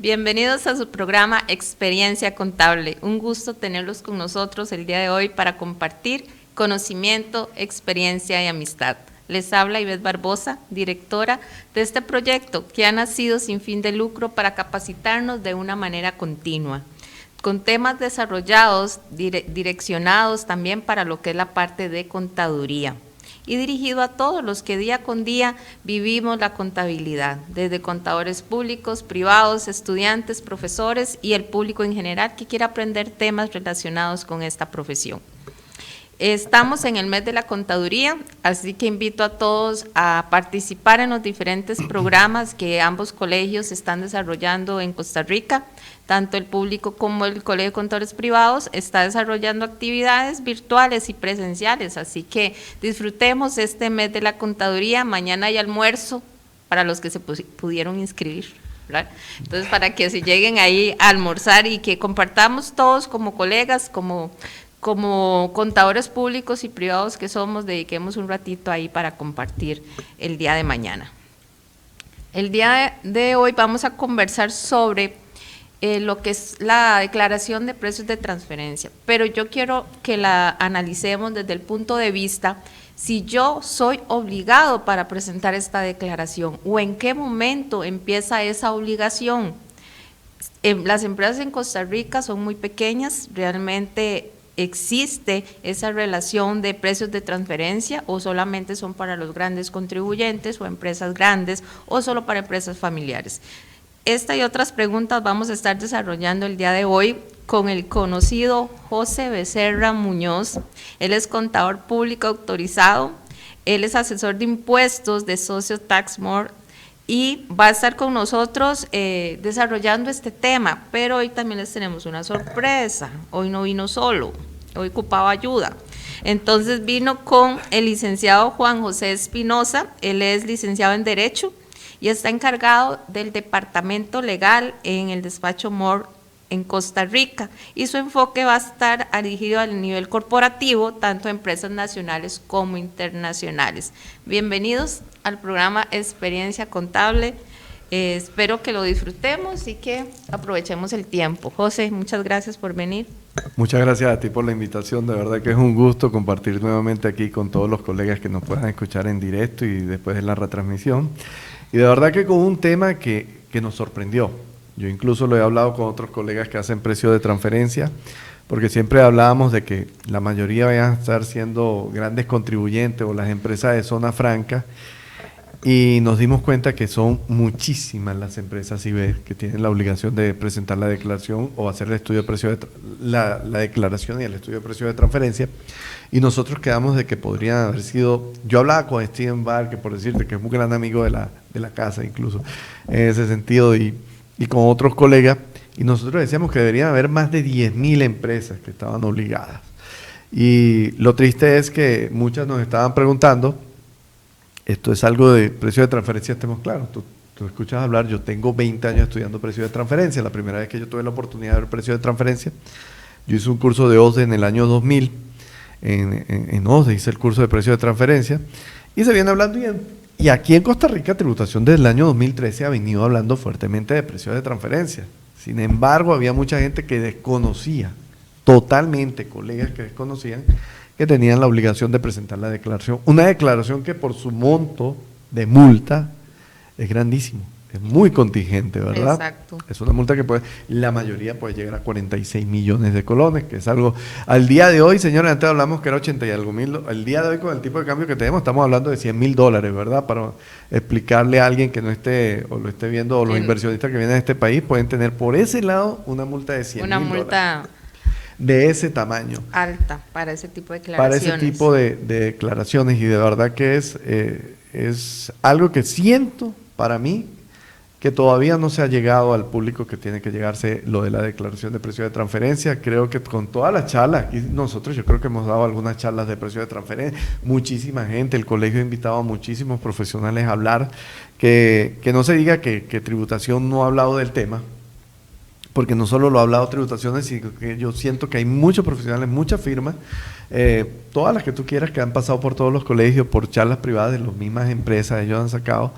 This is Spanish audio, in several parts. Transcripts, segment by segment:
Bienvenidos a su programa Experiencia Contable. Un gusto tenerlos con nosotros el día de hoy para compartir conocimiento, experiencia y amistad. Les habla Ivette Barbosa, directora de este proyecto que ha nacido sin fin de lucro para capacitarnos de una manera continua, con temas desarrollados, direccionados también para lo que es la parte de contaduría, y dirigido a todos los que día con día vivimos la contabilidad, desde contadores públicos, privados, estudiantes, profesores y el público en general que quiera aprender temas relacionados con esta profesión. Estamos en el mes de la contaduría, así que invito a todos a participar en los diferentes programas que ambos colegios están desarrollando en Costa Rica. Tanto el público como el Colegio de Contadores Privados está desarrollando actividades virtuales y presenciales, así que disfrutemos este mes de la contaduría. Mañana hay almuerzo para los que se pudieron inscribir, ¿verdad? Entonces, para que se lleguen ahí a almorzar y que compartamos todos como colegas, como contadores públicos y privados que somos, dediquemos un ratito ahí para compartir el día de mañana. El día de hoy vamos a conversar sobre lo que es la declaración de precios de transferencia, pero yo quiero que la analicemos desde el punto de vista si yo soy obligado para presentar esta declaración o en qué momento empieza esa obligación. Las empresas en Costa Rica son muy pequeñas, realmente ¿existe esa relación de precios de transferencia o solamente son para los grandes contribuyentes o empresas grandes o solo para empresas familiares? Esta y otras preguntas vamos a estar desarrollando el día de hoy con el conocido José Becerra Muñoz. Él es contador público autorizado, él es asesor de impuestos de Socio Taxmore y va a estar con nosotros desarrollando este tema, pero hoy también les tenemos una sorpresa. Hoy no vino solo, hoy ocupaba ayuda. Entonces vino con el licenciado Juan José Espinosa. Él es licenciado en Derecho y está encargado del departamento legal en el despacho Moore en Costa Rica, y su enfoque va a estar dirigido al nivel corporativo, tanto a empresas nacionales como internacionales. Bienvenidos al programa Experiencia Contable. Espero que lo disfrutemos y que aprovechemos el tiempo. José, muchas gracias por venir. Muchas gracias a ti por la invitación, de verdad que es un gusto compartir nuevamente aquí con todos los colegas que nos puedan escuchar en directo y después en la retransmisión. Y de verdad que con un tema que nos sorprendió. Yo incluso lo he hablado con otros colegas que hacen precio de transferencia, porque siempre hablábamos de que la mayoría vayan a estar siendo grandes contribuyentes o las empresas de zona franca, y nos dimos cuenta que son muchísimas las empresas IBER que tienen la obligación de presentar la declaración o hacer el estudio de precio la declaración y el estudio de precio de transferencia, y nosotros quedamos de que podrían haber sido, yo hablaba con Steven Barr, que por decirte que es un gran amigo de la casa incluso, en ese sentido, y con otros colegas, y nosotros decíamos que deberían haber más de 10.000 empresas que estaban obligadas. Y lo triste es que muchas nos estaban preguntando, esto es algo de precio de transferencia, estemos claros, tú escuchas hablar, yo tengo 20 años estudiando precio de transferencia, la primera vez que yo tuve la oportunidad de ver precio de transferencia, yo hice un curso de OSDE en el año 2000, en OSDE hice el curso de precio de transferencia, y se viene hablando y aquí en Costa Rica, tributación desde el año 2013 ha venido hablando fuertemente de precios de transferencia. Sin embargo, había mucha gente que desconocía, totalmente, colegas que desconocían, que tenían la obligación de presentar la declaración. Una declaración que por su monto de multa es grandísimo, es muy contingente, ¿verdad? Exacto. Es una multa que la mayoría puede llegar a 46 millones de colones, que es algo, al día de hoy, señores, antes hablamos que era 80 y algo mil, al día de hoy con el tipo de cambio que tenemos, estamos hablando de $100,000, ¿verdad? Para explicarle a alguien que no esté, o lo esté viendo, o los inversionistas que vienen a este país, pueden tener por ese lado una multa de $100,000. Una multa de ese tamaño. Alta para ese tipo de declaraciones. Para ese tipo de declaraciones, y de verdad que es algo que siento para mí que todavía no se ha llegado al público que tiene que llegarse lo de la declaración de precio de transferencia. Creo que con todas las charlas, y nosotros yo creo que hemos dado algunas charlas de precio de transferencia, muchísima gente, el colegio ha invitado a muchísimos profesionales a hablar, que no se diga que tributación no ha hablado del tema, porque no solo lo ha hablado tributaciones, sino que yo siento que hay muchos profesionales, muchas firmas, todas las que tú quieras, que han pasado por todos los colegios, por charlas privadas de las mismas empresas, ellos han sacado,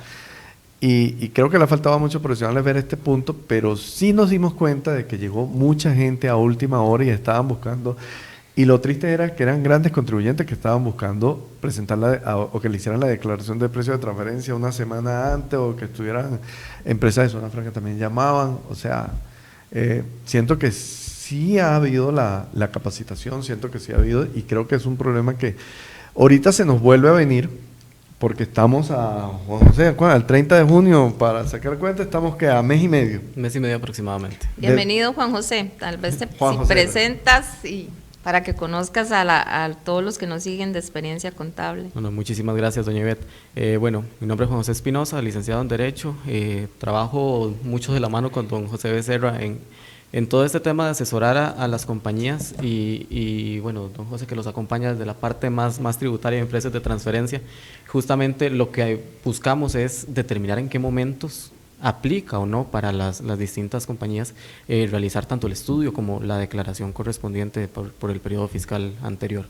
Y creo que le faltaba a muchos profesionales ver este punto, pero sí nos dimos cuenta de que llegó mucha gente a última hora y estaban buscando. Y lo triste era que eran grandes contribuyentes que estaban buscando presentar o que le hicieran la declaración de precio de transferencia una semana antes, o que estuvieran empresas de zona franca también llamaban. O sea, siento que sí ha habido la capacitación, siento que sí ha habido, y creo que es un problema que ahorita se nos vuelve a venir, porque estamos al 30 de junio, para sacar cuenta, estamos que a mes y medio. Mes y medio aproximadamente. Bienvenido, Juan José. Tal vez te presentas y para que conozcas a todos los que nos siguen de Experiencia Contable. Bueno, muchísimas gracias, doña Ivette. Bueno, mi nombre es Juan José Espinosa, licenciado en Derecho. Trabajo mucho de la mano con don José Becerra en todo este tema de asesorar a las compañías y bueno, don José que los acompaña desde la parte más tributaria de empresas de transferencia. Justamente lo que buscamos es determinar en qué momentos aplica o no para las distintas compañías realizar tanto el estudio como la declaración correspondiente por el periodo fiscal anterior.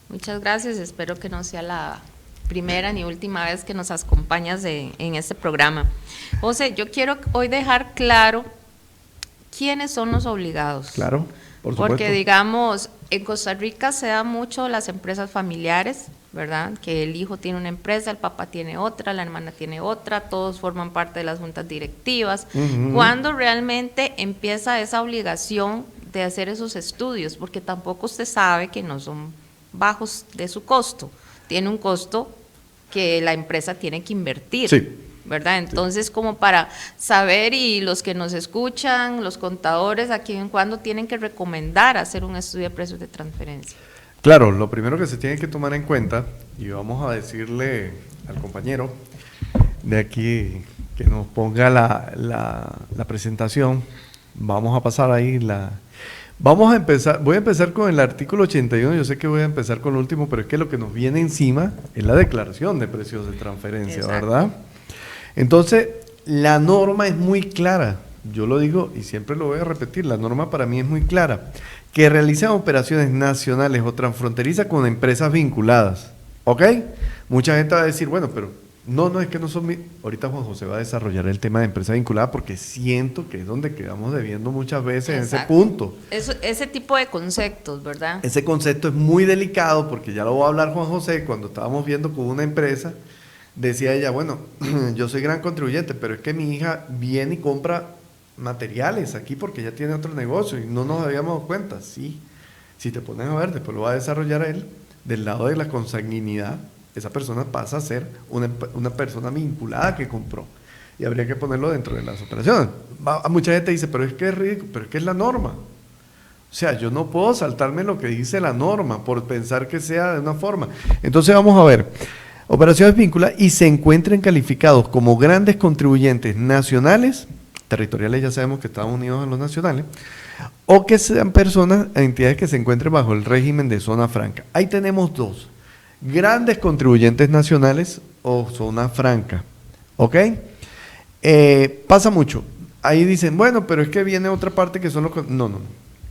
Muchas gracias, espero que no sea la primera ni última vez que nos acompañas en este programa. José, yo quiero hoy dejar claro quiénes son los obligados. Claro, por supuesto. Porque digamos, en Costa Rica se da mucho las empresas familiares, ¿verdad? Que el hijo tiene una empresa, el papá tiene otra, la hermana tiene otra, todos forman parte de las juntas directivas. ¿Cuándo realmente empieza esa obligación de hacer esos estudios? Porque tampoco usted sabe que no son bajos de su costo. Tiene un costo que la empresa tiene que invertir. Sí. ¿Verdad? Entonces, como para saber, y los que nos escuchan, los contadores, aquí en cuando tienen que recomendar hacer un estudio de precios de transferencia. Claro, lo primero que se tiene que tomar en cuenta, y vamos a decirle al compañero de aquí que nos ponga la presentación, vamos a pasar ahí Vamos a empezar, voy a empezar con el artículo 81, yo sé que voy a empezar con el último, pero es que lo que nos viene encima es la declaración de precios de transferencia. Exacto. ¿Verdad? Entonces, la norma es muy clara, yo lo digo y siempre lo voy a repetir, la norma para mí es muy clara, que realicen operaciones nacionales o transfronterizas con empresas vinculadas, ¿ok? Mucha gente va a decir, bueno, pero no, es que no son ahorita Juan José va a desarrollar el tema de empresa vinculada, porque siento que es donde quedamos debiendo muchas veces. Exacto. En ese punto. Ese tipo de conceptos, ¿verdad? Ese concepto es muy delicado, porque ya lo va a hablar Juan José, cuando estábamos viendo con una empresa, decía ella, bueno, yo soy gran contribuyente, pero es que mi hija viene y compra materiales aquí porque ella tiene otro negocio y no nos habíamos dado cuenta. Sí, si te pones a ver, después lo va a desarrollar él, del lado de la consanguinidad, esa persona pasa a ser una persona vinculada que compró y habría que ponerlo dentro de las operaciones. Mucha gente dice, pero es que es ridículo, pero es que es la norma. O sea, yo no puedo saltarme lo que dice la norma por pensar que sea de una forma. Entonces vamos a ver. Operaciones vinculadas y se encuentren calificados como grandes contribuyentes nacionales, territoriales ya sabemos que están unidos a los nacionales, o que sean personas, entidades que se encuentren bajo el régimen de zona franca. Ahí tenemos dos, grandes contribuyentes nacionales o zona franca, ¿ok? Pasa mucho, ahí dicen, bueno, pero es que viene otra parte que son los... No,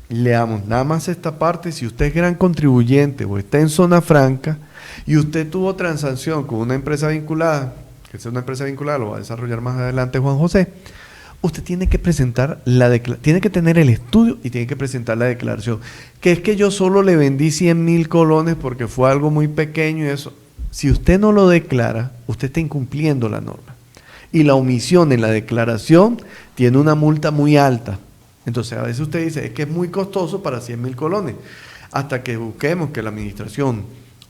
leamos nada más esta parte. Si usted es gran contribuyente o está en zona franca, y usted tuvo transacción con una empresa vinculada, que es una empresa vinculada, lo va a desarrollar más adelante Juan José, usted tiene que presentar tiene que tener el estudio y tiene que presentar la declaración. Que es que yo solo le vendí 100,000 colones porque fue algo muy pequeño y eso. Si usted no lo declara, usted está incumpliendo la norma. Y la omisión en la declaración tiene una multa muy alta. Entonces a veces usted dice, es que es muy costoso para 100,000 colones. Hasta que busquemos que la administración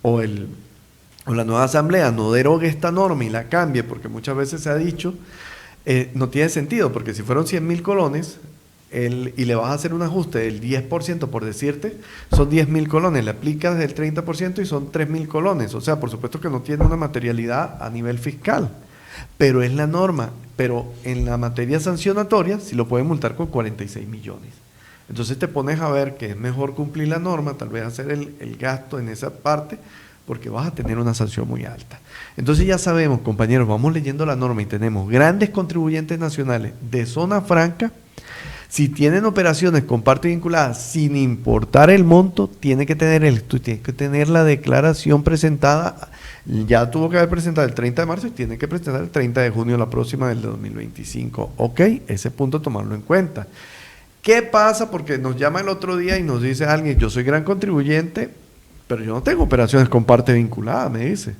o la nueva asamblea no derogue esta norma y la cambie, porque muchas veces se ha dicho, no tiene sentido, porque si fueron 100,000 colones y le vas a hacer un ajuste del 10%, por decirte, son 10,000 colones, le aplicas el 30% y son 3,000 colones. O sea, por supuesto que no tiene una materialidad a nivel fiscal, pero es la norma. Pero en la materia sancionatoria sí lo pueden multar con 46 millones. Entonces te pones a ver que es mejor cumplir la norma, tal vez hacer el gasto en esa parte, porque vas a tener una sanción muy alta. Entonces ya sabemos, compañeros, vamos leyendo la norma y tenemos grandes contribuyentes nacionales de zona franca. Si tienen operaciones con parte vinculada, sin importar el monto, tiene que tener el estudio, tiene que tener la declaración presentada Ya tuvo que haber presentado el 30 de marzo y tiene que presentar el 30 de junio la próxima del 2025. Ok, ese punto tomarlo en cuenta. ¿Qué pasa? Porque nos llama el otro día y nos dice alguien, yo soy gran contribuyente, pero yo no tengo operaciones con parte vinculada, me dice.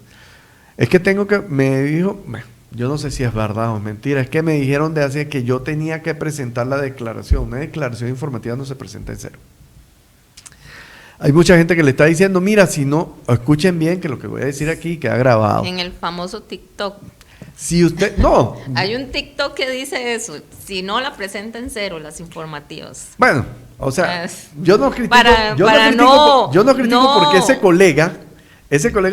Es que me dijo, bueno, yo no sé si es verdad o es mentira, es que me dijeron de hace que yo tenía que presentar la declaración. Una declaración informativa no se presenta en cero. Hay mucha gente que le está diciendo, mira, si no, escuchen bien que lo que voy a decir aquí queda grabado. En el famoso TikTok. Si usted, no. Hay un TikTok que dice eso, si no la presenta en cero las informativas. Bueno, o sea, yo no critico, yo no critico porque ese colega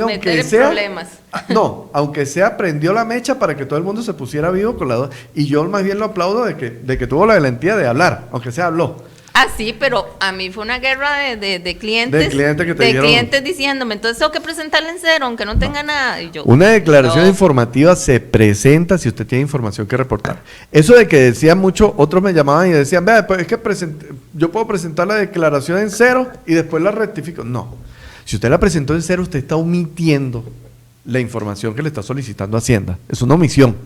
aunque sea, problemas. No, aunque sea, prendió la mecha para que todo el mundo se pusiera vivo con la dos, y yo más bien lo aplaudo de que tuvo la valentía de hablar, aunque sea habló. Ah, sí, pero a mí fue una guerra de clientes. Clientes diciéndome, entonces tengo que presentarle en cero, aunque no tenga nada. Y yo, una declaración informativa se presenta si usted tiene información que reportar. Eso de que decían mucho, otros me llamaban y decían, vea, pues es que yo puedo presentar la declaración en cero y después la rectifico. No. Si usted la presentó en cero, usted está omitiendo la información que le está solicitando Hacienda. Es una omisión.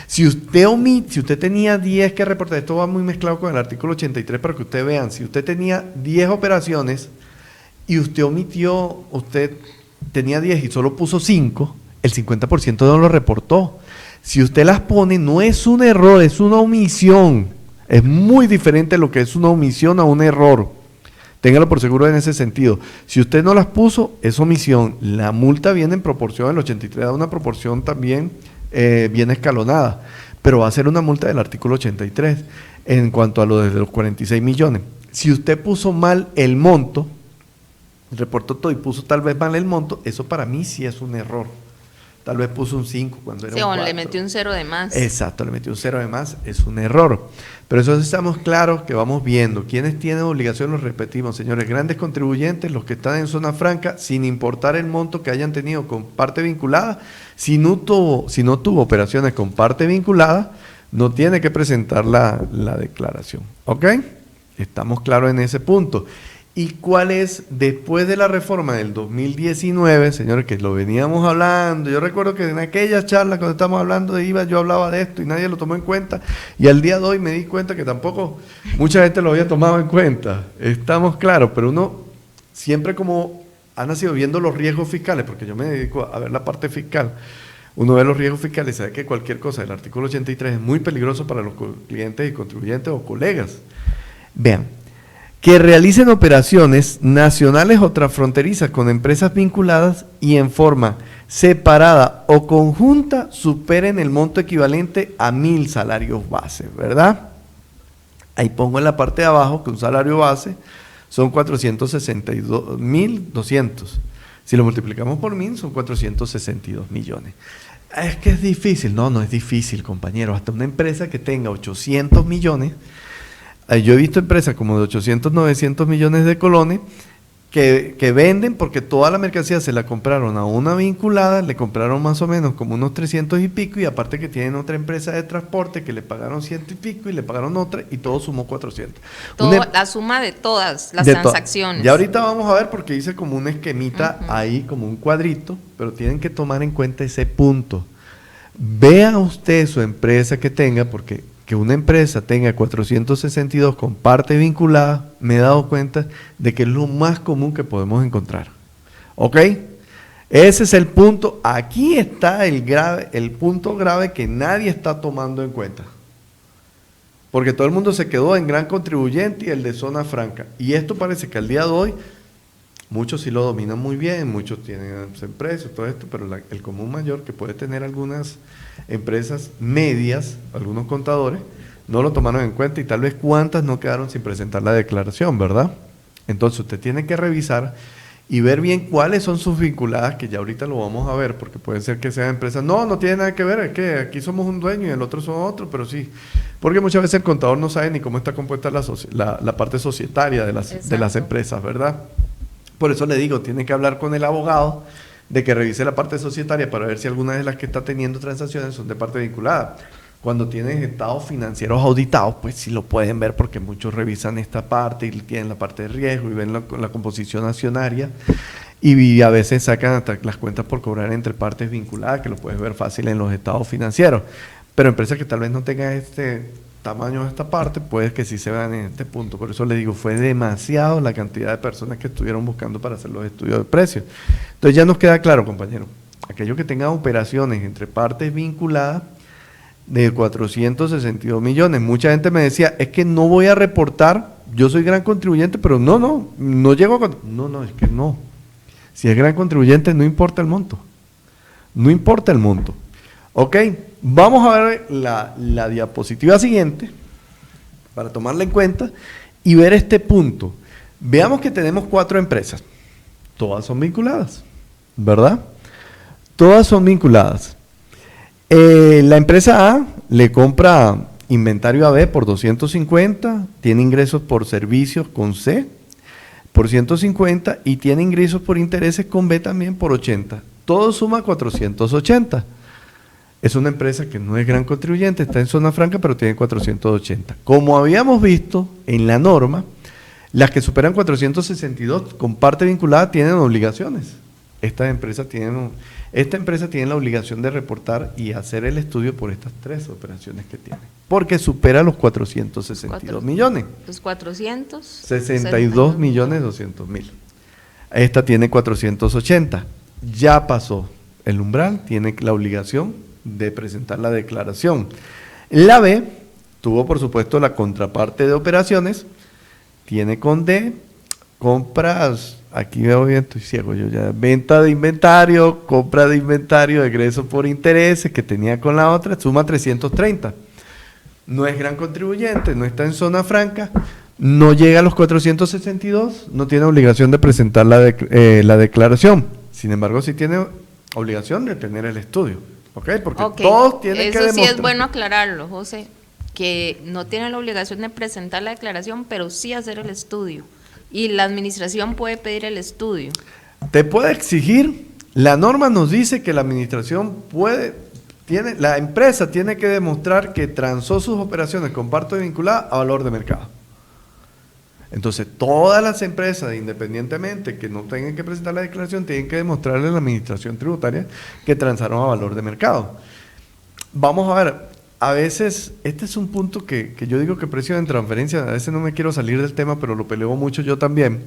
Si usted tenía 10 que reportar, esto va muy mezclado con el artículo 83 para que ustedes vean, si usted tenía 10 operaciones y usted tenía 10 y solo puso 5, el 50% no lo reportó. Si usted las pone, no es un error, es una omisión. Es muy diferente lo que es una omisión a un error. Téngalo por seguro en ese sentido. Si usted no las puso, es omisión. La multa viene en proporción, el 83 da una proporción también bien escalonada, pero va a ser una multa del artículo 83 en cuanto a lo de los 46 millones. Si usted puso mal el monto, reportó todo y puso tal vez mal el monto, eso para mí sí es un error. Tal vez puso un 5 cuando era un 4. Le metió un 0 de más. Exacto, le metió un 0 de más, es un error. Pero eso estamos claros que vamos viendo. ¿Quiénes tienen obligación? Los repetimos, señores. Grandes contribuyentes, los que están en zona franca, sin importar el monto que hayan tenido con parte vinculada. Si no tuvo operaciones con parte vinculada, no tiene que presentar la declaración. ¿Ok? Estamos claros en ese punto. ¿Y cuál es, después de la reforma del 2019, señores, que lo veníamos hablando? Yo recuerdo que en aquella charla, cuando estábamos hablando de IVA, yo hablaba de esto y nadie lo tomó en cuenta. Y al día de hoy me di cuenta que tampoco mucha gente lo había tomado en cuenta. Estamos claros, pero uno siempre como ha nacido viendo los riesgos fiscales, porque yo me dedico a ver la parte fiscal, uno ve los riesgos fiscales y sabe que cualquier cosa del artículo 83 es muy peligroso para los clientes y contribuyentes o colegas. Vean. Que realicen operaciones nacionales o transfronterizas con empresas vinculadas y en forma separada o conjunta superen el monto equivalente a 1,000 salarios base, ¿verdad? Ahí pongo en la parte de abajo que un salario base son 462.200. Si lo multiplicamos por 1,000 son 462 millones. Es que es difícil. No es difícil, compañeros. Hasta una empresa que tenga 800 millones... Yo he visto empresas como de 800, 900 millones de colones que venden porque toda la mercancía se la compraron a una vinculada, le compraron más o menos como unos 300 y pico y aparte que tienen otra empresa de transporte que le pagaron 100 y pico y le pagaron otra y todo sumó 400. La suma de todas las transacciones. Y ahorita vamos a ver porque hice como un esquemita ahí, como un cuadrito, pero tienen que tomar en cuenta ese punto. Vea usted su empresa que tenga porque... que una empresa tenga 462 con parte vinculada, me he dado cuenta de que es lo más común que podemos encontrar. ¿Ok? Ese es el punto. Aquí está el punto grave que nadie está tomando en cuenta. Porque todo el mundo se quedó en gran contribuyente y el de zona franca. Y esto parece que al día de hoy, muchos sí lo dominan muy bien, muchos tienen empresas, todo esto, pero el común mayor que puede tener algunas empresas medias, algunos contadores, no lo tomaron en cuenta y tal vez cuántas no quedaron sin presentar la declaración, ¿verdad? Entonces usted tiene que revisar y ver bien cuáles son sus vinculadas, que ya ahorita lo vamos a ver, porque puede ser que sean empresas, no tiene nada que ver, es que aquí somos un dueño y el otro son otro, pero sí, porque muchas veces el contador no sabe ni cómo está compuesta la parte societaria de las empresas, ¿verdad? Por eso le digo, tiene que hablar con el abogado de que revise la parte societaria para ver si algunas de las que está teniendo transacciones son de parte vinculada. Cuando tienes estados financieros auditados, pues sí lo pueden ver porque muchos revisan esta parte y tienen la parte de riesgo y ven la composición accionaria y a veces sacan hasta las cuentas por cobrar entre partes vinculadas, que lo puedes ver fácil en los estados financieros. Pero empresas que tal vez no tengan este tamaño de esta parte, puede que sí se vean en este punto. Por eso les digo, fue demasiado la cantidad de personas que estuvieron buscando para hacer los estudios de precios. Entonces ya nos queda claro, compañeros, aquellos que tengan operaciones entre partes vinculadas de 462 millones. Mucha gente me decía, es que no voy a reportar, yo soy gran contribuyente, pero no llego a... No, es que no. Si es gran contribuyente, no importa el monto. No importa el monto. Ok, vamos a ver la diapositiva siguiente, para tomarla en cuenta, y ver este punto. Veamos que tenemos 4 empresas. Todas son vinculadas, ¿verdad? Todas son vinculadas. La empresa A le compra inventario a B por 250, tiene ingresos por servicios con C por 150 y tiene ingresos por intereses con B también por 80. Todo suma 480. Es una empresa que no es gran contribuyente, está en zona franca, pero tiene 480. Como habíamos visto en la norma, las que superan 462 con parte vinculada tienen obligaciones. Esta empresa tiene la obligación de reportar y hacer el estudio por estas 3 operaciones que tiene, porque supera los 462 millones. Los 400. 62 millones 200 mil. Esta tiene 480. Ya pasó el umbral, tiene la obligación de presentar la declaración. La B tuvo, por supuesto, la contraparte de operaciones, tiene con D, compras, aquí veo bien, estoy ciego yo ya, venta de inventario, compra de inventario, egreso por intereses que tenía con la otra, suma 330. No es gran contribuyente, no está en zona franca, no llega a los 462, no tiene obligación de presentar la declaración. Sin embargo, sí tiene obligación de tener el estudio, ¿ok? Porque todos tienen que demostrar. Eso sí es bueno aclararlo, José, que no tiene la obligación de presentar la declaración, pero sí hacer el estudio. Y la administración puede pedir el estudio. Te puede exigir, la norma nos dice que la administración la empresa tiene que demostrar que transó sus operaciones con parte vinculada a valor de mercado. Entonces, todas las empresas, independientemente que no tengan que presentar la declaración, tienen que demostrarle a la administración tributaria que transaron a valor de mercado. Vamos a ver, a veces, este es un punto que yo digo que precio de transferencia, a veces no me quiero salir del tema, pero lo peleo mucho yo también,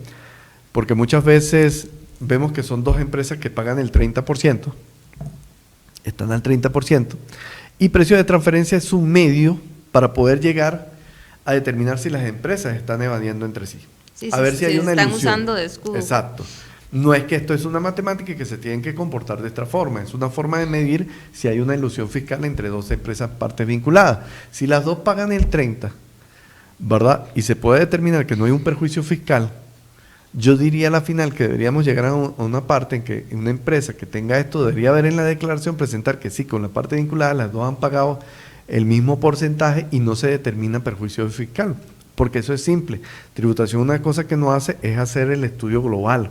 porque muchas veces vemos que son 2 empresas que pagan el 30%, están al 30%, y precio de transferencia es un medio para poder llegar a determinar si las empresas están evadiendo entre sí. A ver si hay una están ilusión. Usando de escudo. Exacto. No es que esto es una matemática y que se tienen que comportar de esta forma, es una forma de medir si hay una ilusión fiscal entre 2 empresas partes vinculadas. Si las 2 pagan el 30%, ¿verdad? Y se puede determinar que no hay un perjuicio fiscal, yo diría a la final que deberíamos llegar a una parte en que una empresa que tenga esto debería ver en la declaración, presentar que sí, con la parte vinculada las 2 han pagado el mismo porcentaje y no se determina perjuicio fiscal, porque eso es simple. Tributación, una cosa que no hace es hacer el estudio global,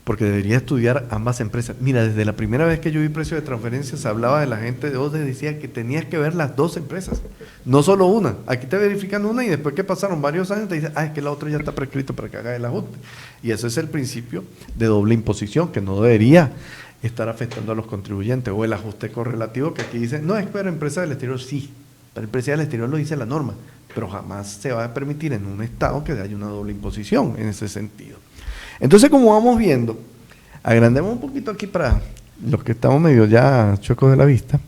porque debería estudiar ambas empresas. Mira, desde la primera vez que yo vi precio de transferencia se hablaba de la gente de ODE, decía que tenías que ver las 2 empresas, no solo una. Aquí te verifican una y después que pasaron varios años te dicen, es que la otra ya está prescrito para que haga el ajuste. Y ese es el principio de doble imposición, que no debería estar afectando a los contribuyentes, o el ajuste correlativo que aquí dice, no, es para empresa del exterior, sí, para empresa del exterior lo dice la norma, pero jamás se va a permitir en un estado que haya una doble imposición en ese sentido. Entonces, como vamos viendo, agrandemos un poquito aquí para los que estamos medio ya chuecos de la vista.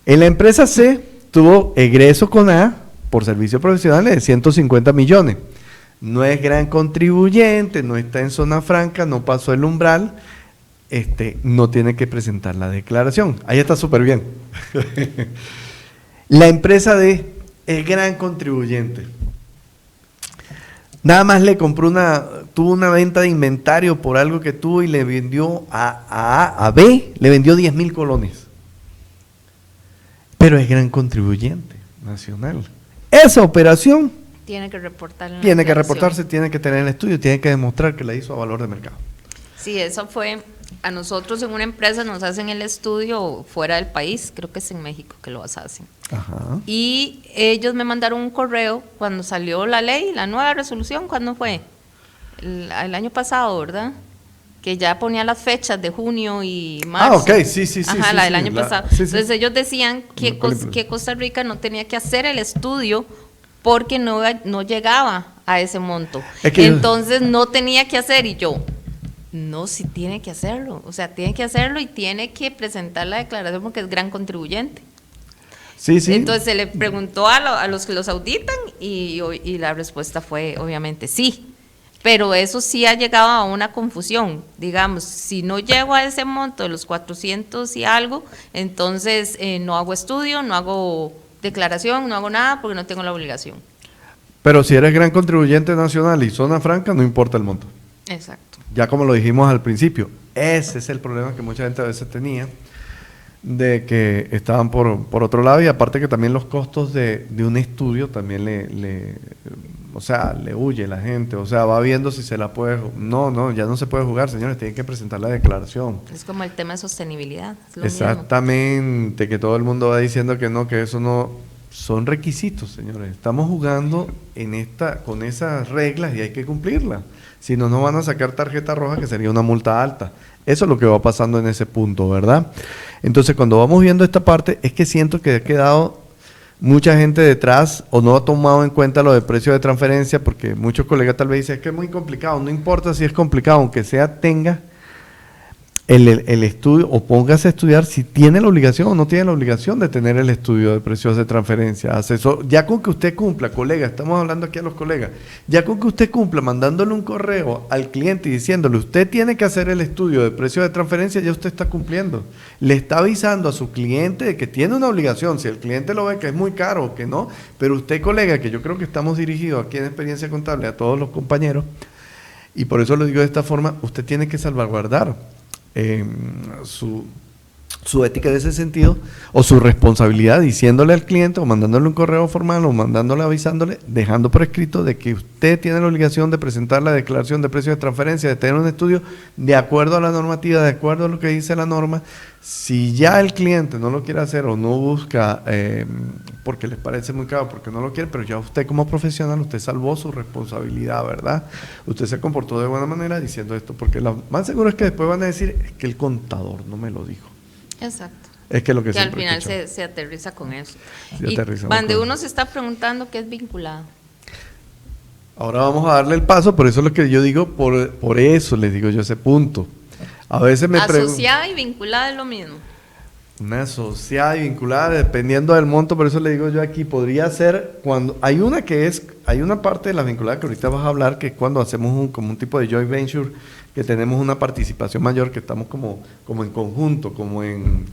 En la empresa C tuvo egreso con A por servicios profesionales de 150 millones. No es gran contribuyente, no está en zona franca, no pasó el umbral, no tiene que presentar la declaración. Ahí está súper bien. La empresa D es gran contribuyente. Nada más le compró tuvo una venta de inventario por algo que tuvo y le vendió a B, le vendió 10,000 colones. Pero es gran contribuyente nacional. Esa operación tiene que reportarse, tiene que tener el estudio, tiene que demostrar que la hizo a valor de mercado. Sí, eso fue A nosotros en una empresa nos hacen el estudio fuera del país, creo que es en México que lo hacen. Ajá. Y ellos me mandaron un correo cuando salió la ley, la nueva resolución, ¿cuándo fue? El año pasado, ¿verdad? Que ya ponía las fechas de junio y marzo. Ah, ok, sí. Ajá, sí, la del sí, año pasado. sí. Entonces ellos decían que, que Costa Rica no tenía que hacer el estudio porque no llegaba a ese monto. Es que entonces no tenía que hacer, y yo, no, sí tiene que hacerlo. O sea, tiene que hacerlo y tiene que presentar la declaración porque es gran contribuyente. Sí. Entonces se le preguntó a los que los auditan y la respuesta fue obviamente sí. Pero eso sí ha llegado a una confusión. Digamos, si no llego a ese monto de los 400 y algo, entonces no hago estudio, no hago declaración, no hago nada porque no tengo la obligación. Pero si eres gran contribuyente nacional y zona franca, no importa el monto. Exacto. Ya como lo dijimos al principio, ese es el problema que mucha gente a veces tenía, de que estaban por otro lado, y aparte que también los costos de un estudio también le huye la gente, o sea, va viendo si se la puede, no, ya no se puede jugar, señores, tienen que presentar la declaración. Es como el tema de sostenibilidad. Es lo Exactamente, que todo el mundo va diciendo que no, que eso no, son requisitos, señores, estamos jugando con esas reglas y hay que cumplirlas, si no, no van a sacar tarjeta roja, que sería una multa alta. Eso es lo que va pasando en ese punto, ¿verdad? Entonces, cuando vamos viendo esta parte, es que siento que ha quedado mucha gente detrás o no ha tomado en cuenta lo de precio de transferencia, porque muchos colegas tal vez dicen, es que es muy complicado, no importa si es complicado, aunque sea tenga el estudio o póngase a estudiar si tiene la obligación o no tiene la obligación de tener el estudio de precios de transferencia. Asesor, ya con que usted cumpla, colega, estamos hablando aquí a los colegas, ya con que usted cumpla mandándole un correo al cliente y diciéndole, usted tiene que hacer el estudio de precios de transferencia, ya usted está cumpliendo. Le está avisando a su cliente de que tiene una obligación, si el cliente lo ve que es muy caro o que no, pero usted, colega, que yo creo que estamos dirigidos aquí en Experiencia Contable a todos los compañeros, y por eso lo digo de esta forma, usted tiene que salvaguardar su ética en ese sentido, o su responsabilidad, diciéndole al cliente o mandándole un correo formal o mandándole, avisándole, dejando por escrito de que usted tiene la obligación de presentar la declaración de precios de transferencia, de tener un estudio de acuerdo a la normativa, de acuerdo a lo que dice la norma. Si ya el cliente no lo quiere hacer o no busca porque les parece muy caro, porque no lo quiere, pero ya usted como profesional, usted salvó su responsabilidad, ¿verdad? Usted se comportó de buena manera diciendo esto, porque lo más seguro es que después van a decir, es que el contador no me lo dijo. Exacto. Es que lo que al final se aterriza con eso. Y donde uno se está preguntando qué es vinculado. Ahora vamos a darle el paso, por eso es lo que yo digo, por eso les digo yo ese punto. A veces me asociada y vinculada es lo mismo. Una asociada y vinculada, dependiendo del monto, por eso le digo yo aquí, podría ser cuando, hay una parte de la vinculada que ahorita vas a hablar, que es cuando hacemos como un tipo de joint venture, que tenemos una participación mayor, que estamos como en conjunto, como en...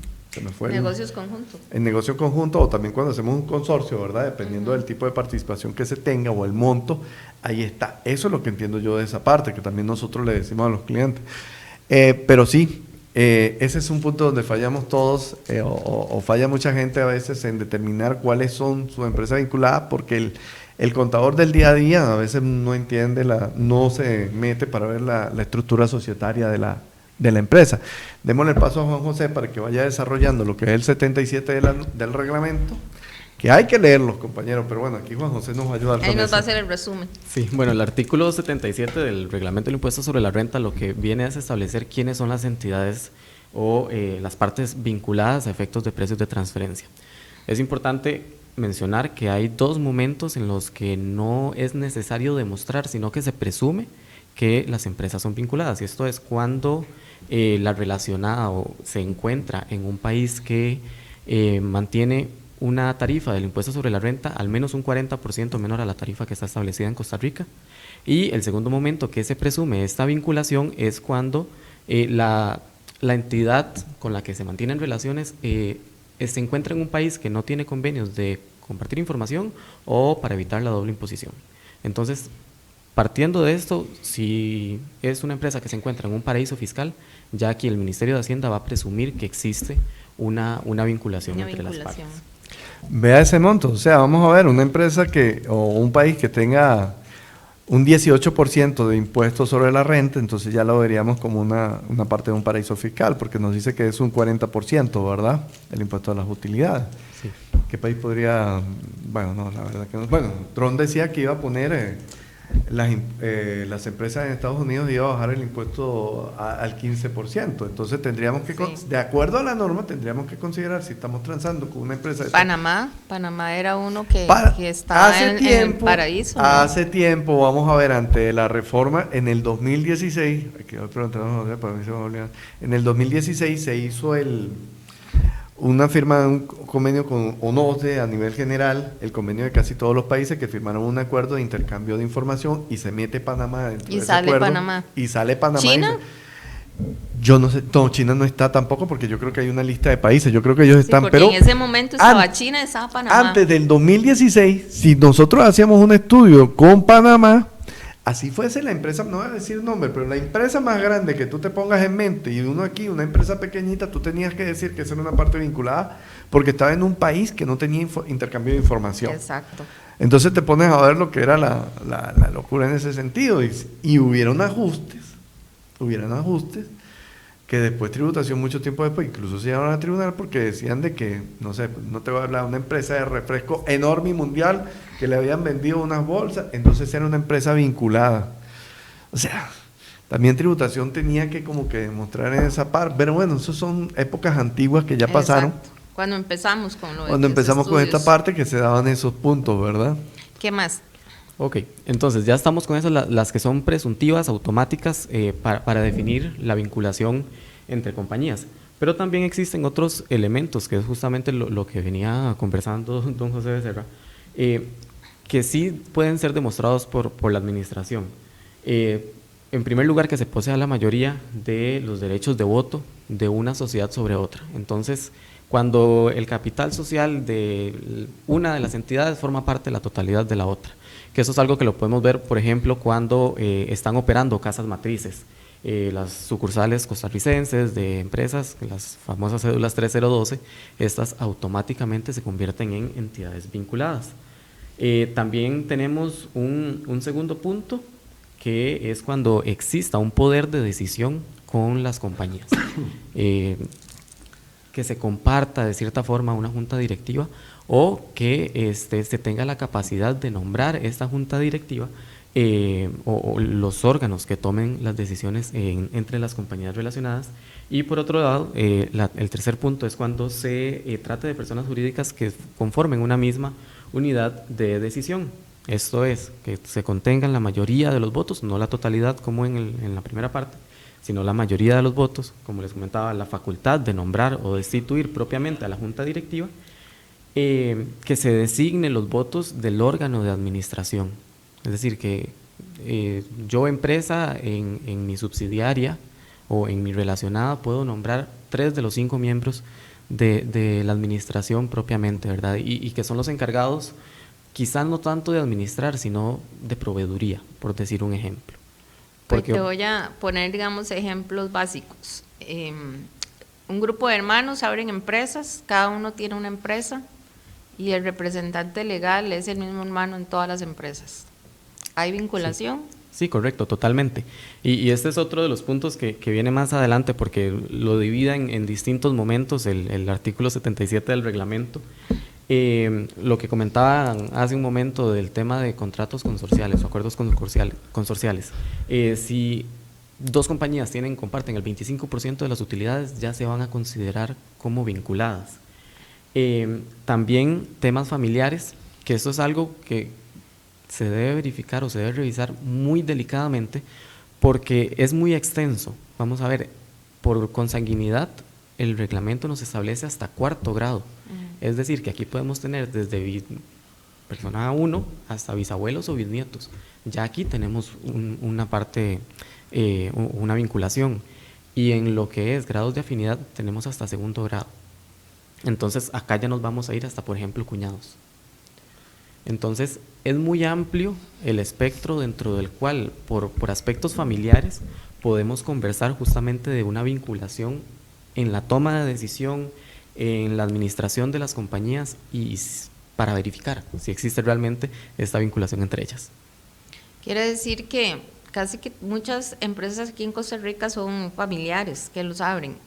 negocios conjuntos. En negocio conjunto, o también cuando hacemos un consorcio, ¿verdad? Dependiendo del tipo de participación que se tenga o el monto, ahí está. Eso es lo que entiendo yo de esa parte, que también nosotros le decimos a los clientes. Pero sí, ese es un punto donde fallamos todos, o falla mucha gente a veces en determinar cuáles son sus empresas vinculadas, porque el contador del día a día a veces no entiende, no se mete para ver la estructura societaria de la empresa. Démosle el paso a Juan José para que vaya desarrollando lo que es el 77 del reglamento, que hay que leerlos, compañeros, pero bueno, aquí Juan José nos va a ayudar. Ahí nos va a hacer el resumen. Sí, bueno, el artículo 77 del reglamento del impuesto sobre la renta lo que viene es establecer quiénes son las entidades o las partes vinculadas a efectos de precios de transferencia. Es importante mencionar que hay dos momentos en los que no es necesario demostrar, sino que se presume que las empresas son vinculadas, y esto es cuando la relacionada se encuentra en un país que mantiene una tarifa del impuesto sobre la renta al menos un 40% menor a la tarifa que está establecida en Costa Rica. Y el segundo momento que se presume esta vinculación es cuando la entidad con la que se mantienen relaciones se encuentra en un país que no tiene convenios de compartir información o para evitar la doble imposición. Entonces, partiendo de esto, si es una empresa que se encuentra en un paraíso fiscal, ya aquí el Ministerio de Hacienda va a presumir que existe una vinculación entre las partes. Vea ese monto, o sea, vamos a ver, una empresa o un país que tenga un 18% de impuestos sobre la renta, entonces ya lo veríamos como una parte de un paraíso fiscal, porque nos dice que es un 40%, ¿verdad? El impuesto a las utilidades. Sí. ¿Qué país podría...? Bueno, no, la verdad que no. Bueno, Trump decía que iba a poner las empresas en Estados Unidos iba a bajar el impuesto al 15%. Entonces tendríamos que, de acuerdo a la norma, tendríamos que considerar si estamos transando con una empresa de Panamá era uno que estaba en el paraíso, ¿no? Hace tiempo, vamos a ver, ante la reforma en el 2016, en el 2016 se hizo una firma, un convenio con ONOCE a nivel general, el convenio de casi todos los países que firmaron un acuerdo de intercambio de información, y se mete Panamá dentro de ese acuerdo. Y sale Panamá. ¿China? Yo no sé, no, China no está tampoco, porque yo creo que hay una lista de países, yo creo que ellos están, pero en ese momento estaba China, estaba Panamá. Antes del 2016, si nosotros hacíamos un estudio con Panamá, así fuese la empresa, no voy a decir nombre, pero la empresa más grande que tú te pongas en mente, y uno aquí, una empresa pequeñita, tú tenías que decir que esa era una parte vinculada, porque estaba en un país que no tenía intercambio de información. Exacto. Entonces te pones a ver lo que era la locura en ese sentido, y hubieron ajustes, que después tributación, mucho tiempo después, incluso se llevaron a tribunal porque decían de que, no sé, no te voy a hablar, una empresa de refresco enorme y mundial que le habían vendido unas bolsas, entonces era una empresa vinculada. O sea, también tributación tenía que como que demostrar en esa parte, pero bueno, eso son épocas antiguas que ya pasaron. Exacto. Cuando empezamos con con esta parte que se daban esos puntos, ¿verdad? ¿Qué más? Ok, entonces ya estamos con eso, las que son presuntivas, automáticas, para definir la vinculación entre compañías. Pero también existen otros elementos, que es justamente lo que venía conversando don José Becerra, que sí pueden ser demostrados por la administración. En primer lugar, que se posea la mayoría de los derechos de voto de una sociedad sobre otra. Entonces, cuando el capital social de una de las entidades forma parte de la totalidad de la otra. Que eso es algo que lo podemos ver, por ejemplo, cuando están operando casas matrices, las sucursales costarricenses de empresas, las famosas cédulas 3012, estas automáticamente se convierten en entidades vinculadas. También tenemos un segundo punto, que es cuando exista un poder de decisión con las compañías, que se comparta de cierta forma una junta directiva, o que se tenga la capacidad de nombrar esta junta directiva o los órganos que tomen las decisiones entre las compañías relacionadas. Y por otro lado, el tercer punto es cuando se trate de personas jurídicas que conformen una misma unidad de decisión. Esto es, que se contengan la mayoría de los votos, no la totalidad como en la primera parte, sino la mayoría de los votos, como les comentaba, la facultad de nombrar o destituir propiamente a la junta directiva, que se designen los votos del órgano de administración. Es decir, que yo, empresa, en mi subsidiaria o en mi relacionada, puedo nombrar 3 de los 5 miembros de la administración propiamente, ¿verdad? Y que son los encargados, quizás no tanto de administrar, sino de proveeduría, por decir un ejemplo. Porque te voy a poner, digamos, ejemplos básicos. Un grupo de hermanos abren empresas, cada uno tiene una empresa, y el representante legal es el mismo hermano en todas las empresas. ¿Hay vinculación? Sí, correcto, totalmente. Y este es otro de los puntos que viene más adelante, porque lo divide en distintos momentos el artículo 77 del reglamento. Lo que comentaban hace un momento del tema de contratos consorciales o acuerdos consorciales. Si 2 compañías comparten el 25% de las utilidades, ya se van a considerar como vinculadas. También temas familiares, que eso es algo que se debe verificar o se debe revisar muy delicadamente, porque es muy extenso. Vamos a ver, por consanguinidad, el reglamento nos establece hasta 4º grado. Es decir, que aquí podemos tener desde persona 1 hasta bisabuelos o bisnietos. Ya aquí tenemos una parte, una vinculación. Y en lo que es grados de afinidad, tenemos hasta 2º grado. Entonces, acá ya nos vamos a ir hasta, por ejemplo, cuñados. Entonces, es muy amplio el espectro dentro del cual, por aspectos familiares, podemos conversar justamente de una vinculación en la toma de decisión, en la administración de las compañías, y para verificar si existe realmente esta vinculación entre ellas. Quiere decir que casi que muchas empresas aquí en Costa Rica son familiares que los abren,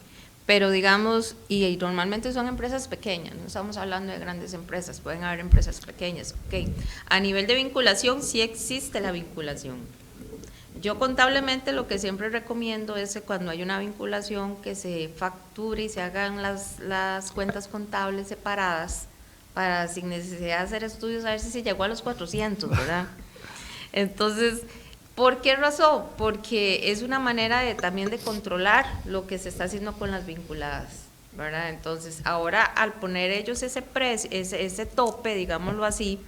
pero digamos, y normalmente son empresas pequeñas, no estamos hablando de grandes empresas, pueden haber empresas pequeñas, ok. A nivel de vinculación, sí existe la vinculación. Yo contablemente lo que siempre recomiendo es que cuando hay una vinculación que se facture y se hagan las cuentas contables separadas para sin necesidad de hacer estudios a ver si se llegó a los 400, ¿verdad? Entonces, ¿por qué razón? Porque es una manera también de controlar lo que se está haciendo con las vinculadas, ¿verdad? Entonces, ahora al poner ellos ese precio, ese tope, digámoslo así,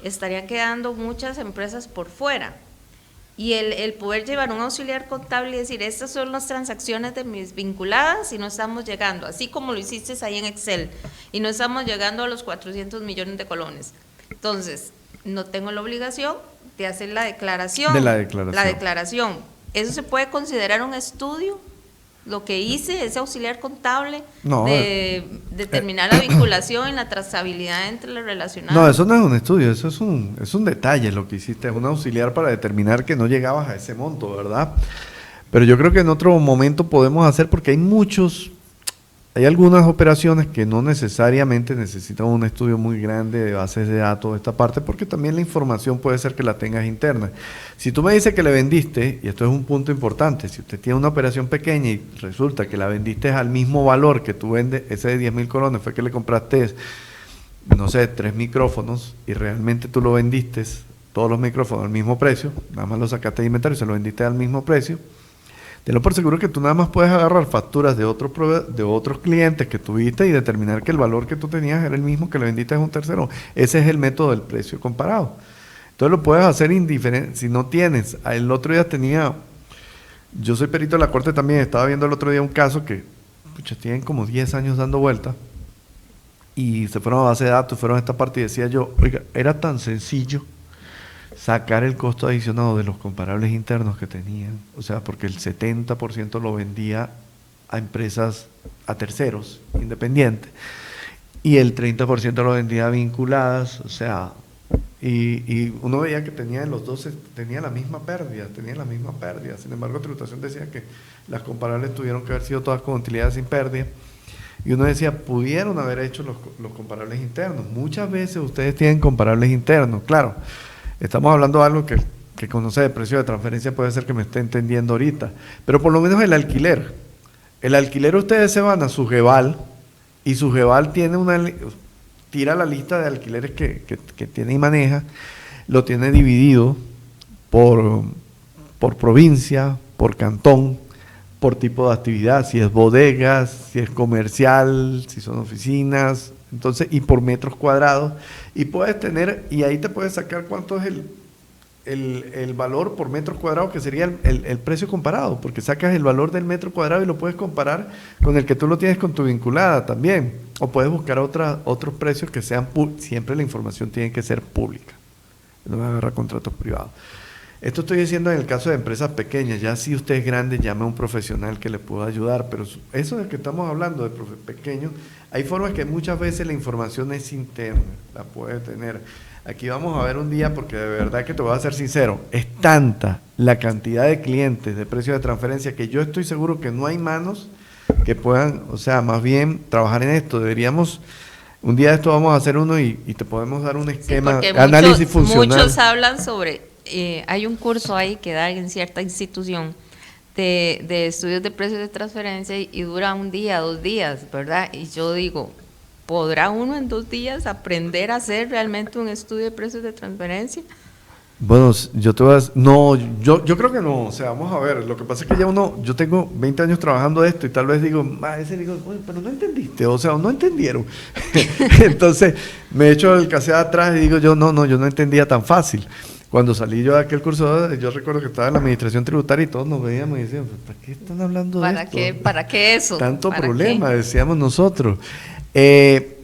estarían quedando muchas empresas por fuera. Y el poder llevar un auxiliar contable y decir, estas son las transacciones de mis vinculadas y no estamos llegando, así como lo hiciste ahí en Excel, y no estamos llegando a los 400 millones de colones. Entonces, no tengo la obligación de hacer la declaración. De la declaración. La declaración. ¿Eso se puede considerar un estudio? Lo que hice, ese auxiliar contable, no, de determinar la vinculación y la trazabilidad entre los relacionados. No, eso no es un estudio, eso es un detalle lo que hiciste, es un auxiliar para determinar que no llegabas a ese monto, ¿verdad? Pero yo creo que en otro momento podemos hacer, porque hay algunas operaciones que no necesariamente necesitan un estudio muy grande de bases de datos de esta parte, porque también la información puede ser que la tengas interna. Si tú me dices que le vendiste, y esto es un punto importante, si usted tiene una operación pequeña y resulta que la vendiste al mismo valor que tú vendes, ese de 10,000 colones fue que le compraste, no sé, 3 micrófonos, y realmente tú lo vendiste, todos los micrófonos al mismo precio, nada más lo sacaste de inventario y se lo vendiste al mismo precio, tenlo por seguro que tú nada más puedes agarrar facturas de otros clientes que tuviste y determinar que el valor que tú tenías era el mismo que le vendiste a un tercero. Ese es el método del precio comparado. Entonces lo puedes hacer indiferente. Si no tienes, el otro día yo soy perito de la corte también, estaba viendo el otro día un caso que tienen como 10 años dando vuelta y se fueron a base de datos, fueron a esta parte y decía yo, oiga, era tan sencillo sacar el costo adicionado de los comparables internos que tenían, o sea, porque el 70% lo vendía a empresas, a terceros, independientes, y el 30% lo vendía a vinculadas, o sea, y uno veía que tenía en los dos, tenía la misma pérdida, sin embargo, tributación decía que las comparables tuvieron que haber sido todas con utilidades sin pérdida, y uno decía, pudieron haber hecho los comparables internos, muchas veces ustedes tienen comparables internos, claro. Estamos hablando de algo que conoce de precio de transferencia, puede ser que me esté entendiendo ahorita, pero por lo menos el alquiler ustedes se van a Sugeval y Sugeval tira la lista de alquileres que tiene y maneja, lo tiene dividido por provincia, por cantón, por tipo de actividad, si es bodegas, si es comercial, si son oficinas, entonces, y por metros cuadrados, y puedes tener, y ahí te puedes sacar cuánto es el valor por metro cuadrado, que sería el precio comparado, porque sacas el valor del metro cuadrado y lo puedes comparar con el que tú lo tienes con tu vinculada también, o puedes buscar otros precios que sean, siempre la información tiene que ser pública, no me agarra contratos privados. Esto estoy diciendo en el caso de empresas pequeñas, ya si usted es grande, llame a un profesional que le pueda ayudar, pero eso de que estamos hablando de pequeños, hay formas que muchas veces la información es interna, la puede tener. Aquí vamos a ver un día, porque de verdad que te voy a ser sincero, es tanta la cantidad de clientes de precio de transferencia que yo estoy seguro que no hay manos que puedan, o sea, más bien trabajar en esto. Deberíamos, un día de esto vamos a hacer uno y te podemos dar un esquema, análisis funcional. Muchos hablan sobre... hay un curso ahí que da en cierta institución de estudios de precios de transferencia y dura un día, 2 días, ¿verdad? Y yo digo, ¿podrá uno en 2 días aprender a hacer realmente un estudio de precios de transferencia? Bueno, yo creo que no, o sea, vamos a ver, lo que pasa es que yo tengo 20 años trabajando esto y tal vez digo, pero no entendiste, o sea, no entendieron. Entonces, me echo el cassette atrás y digo yo no entendía tan fácil. Cuando salí yo de aquel curso, yo recuerdo que estaba en la administración tributaria y todos nos veíamos y decíamos, ¿para qué están hablando de esto? ¿Para qué eso? Tanto problema, decíamos nosotros.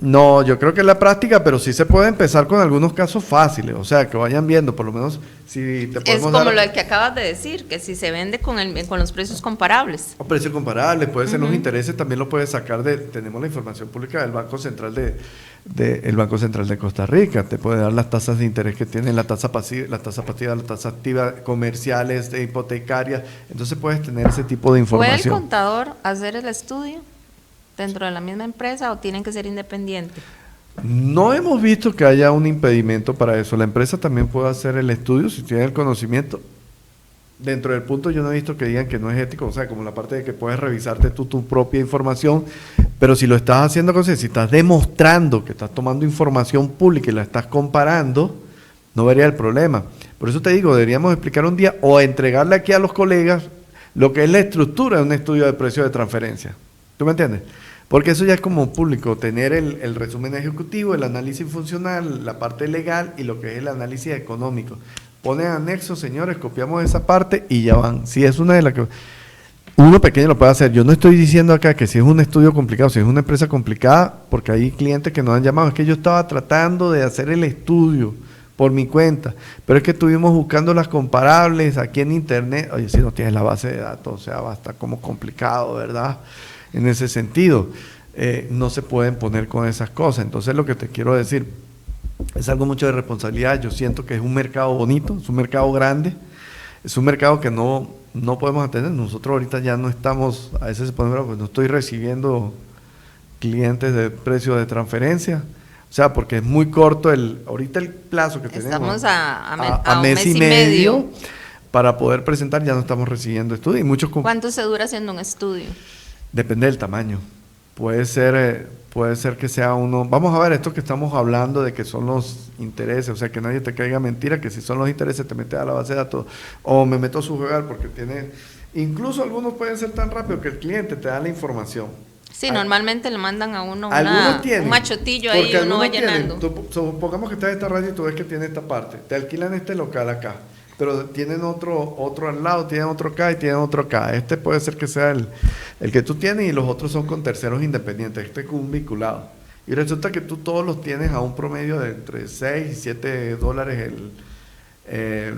No, yo creo que es la práctica, pero sí se puede empezar con algunos casos fáciles, o sea, que vayan viendo, por lo menos si te Es podemos como dar lo que acabas de decir, que si se vende con los precios comparables. un precio comparable, puede ser los intereses, también lo puedes sacar tenemos la información pública del Banco Central el Banco Central de Costa Rica, te puede dar las tasas de interés que tienen, la tasa pasiva, la tasa activa, comerciales, hipotecarias, entonces puedes tener ese tipo de información. ¿Puede el contador hacer el estudio dentro de la misma empresa o tienen que ser independientes? No hemos visto que haya un impedimento para eso. La empresa también puede hacer el estudio si tiene el conocimiento. Dentro del punto yo no he visto que digan que no es ético, o sea, como la parte de que puedes revisarte tú tu propia información, pero si lo estás haciendo, si estás demostrando que estás tomando información pública y la estás comparando, no vería el problema. Por eso te digo, deberíamos explicar un día o entregarle aquí a los colegas lo que es la estructura de un estudio de precios de transferencia. ¿Tú me entiendes? Porque eso ya es como público, tener el resumen ejecutivo, el análisis funcional, la parte legal y lo que es el análisis económico. Ponen anexos, señores, copiamos esa parte y ya van. Si es una de las que uno pequeño lo puede hacer. Yo no estoy diciendo acá que si es un estudio complicado, si es una empresa complicada, porque hay clientes que nos han llamado, es que yo estaba tratando de hacer el estudio por mi cuenta, pero es que estuvimos buscando las comparables aquí en internet. Oye, si no tienes la base de datos, o sea, va a estar como complicado, ¿verdad? En ese sentido, no se pueden poner con esas cosas. Entonces lo que te quiero decir, es algo mucho de responsabilidad. Yo siento que es un mercado bonito, es un mercado grande, es un mercado que no podemos atender. Nosotros ahorita ya no estamos, a veces se pone bravo, pues no estoy recibiendo clientes de precio de transferencia, o sea, porque es muy corto ahorita el plazo que tenemos. Estamos a mes y medio para poder presentar, ya no estamos recibiendo estudios. Y muchos ¿Cuánto se dura haciendo un estudio? Depende del tamaño. Puede ser que sea uno. Vamos a ver esto que estamos hablando de que son los intereses, o sea, que nadie te caiga mentira, que si son los intereses te metes a la base de datos o me meto a su jugar porque tiene. Incluso algunos pueden ser tan rápidos que el cliente te da la información. Sí, normalmente le mandan a uno tienen, un machotillo ahí y uno va llenando. Supongamos que estás en esta radio y tú ves que tiene esta parte. Te alquilan este local acá, pero tienen otro al lado, tienen otro acá y tienen otro acá. Este puede ser que sea el que tú tienes y los otros son con terceros independientes. Este es con un vinculado. Y resulta que tú todos los tienes a un promedio de entre 6 y 7 dólares el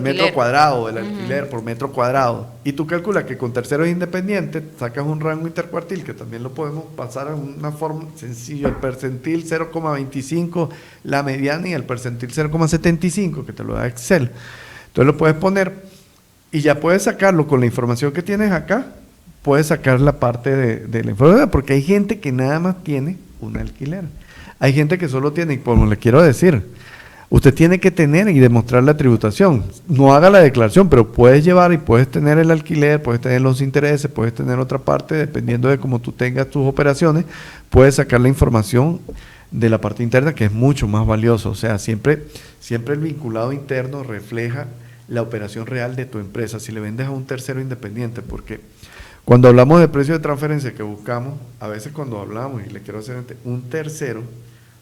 metro cuadrado, el alquiler por metro cuadrado. Y tú calculas que con terceros independientes sacas un rango intercuartil, que también lo podemos pasar a una forma sencilla, el percentil 0,25, la mediana y el percentil 0,75, que te lo da Excel. Entonces lo puedes poner y ya puedes sacarlo con la información que tienes acá, puedes sacar la parte de la información, porque hay gente que nada más tiene un alquiler. Hay gente que solo tiene, y como le quiero decir, usted tiene que tener y demostrar la tributación. No haga la declaración, pero puedes llevar y puedes tener el alquiler, puedes tener los intereses, puedes tener otra parte, dependiendo de cómo tú tengas tus operaciones, puedes sacar la información de la parte interna, que es mucho más valioso. O sea, siempre el vinculado interno refleja la operación real de tu empresa. Si le vendes a un tercero independiente, porque cuando hablamos de precio de transferencia que buscamos, a veces cuando hablamos, y le quiero hacer un tercero,